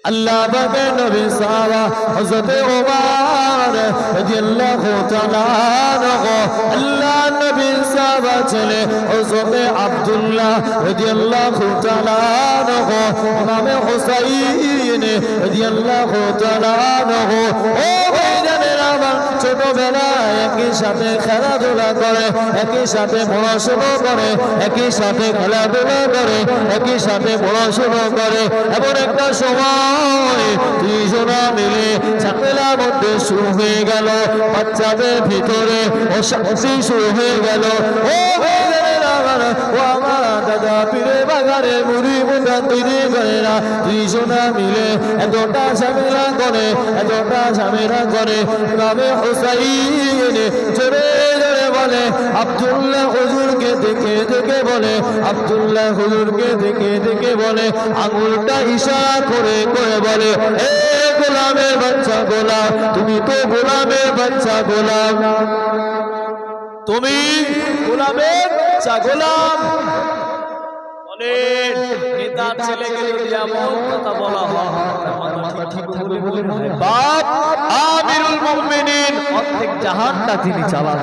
আল্লাহ পাকের নবী সাহাবা হযরত ওমর রাদিয়াল্লাহু তাআলা আনহু আল্লাহ নবী সাহাবা ছেলে হযরত আব্দুল্লাহ রাদিয়াল্লাহু তাআলা আনহু ইমাম হুসাইন রাদিয়াল্লাহু তাআলা আনহু ও ভাইজানেরা আমার ছোটবেলায় একই সাথে খেলাধুলা করে, একই সাথে পড়াশোনা করে, একই সাথে খেলাধুলা করে, একই সাথে পড়াশোনা করে। এমন একটা সময় দুইজনা মিলে ঝামেলার মধ্যে শুরু হয়ে গেল, বাচ্চাদের ভিতরে অশান্তি শুরু হয়ে গেল। ও ও আমার দাদা পীরে বাগারে মুড়ি মুদান তৈরি করে না, দুইজনা মিলে এতটা ঝামেলা করে, এতটা ঝামেলা করে। ইমামে হুসাইন জোরে জোরে বলে আব্দুল্লাহ হুজুরকে দেখে দেখে বলে, আব্দুল্লাহ হুজুরকে দেখে দেখে বলে, আঙুলটা ইশারা করে করে বলে, এ গোলামের বাচ্চা গোলাম, তুমি তো গোলামের বাচ্চা গোলাম, তুমি গোলামের বাচ্চা গোলাম। অনেক নেতার ছেলেকে যদি এমন কথা বলা হয় ঠিক থাকবে বলে বাপ আমিরুল মুমিনিন অর্ধেক জাহানটা তিনি চালান।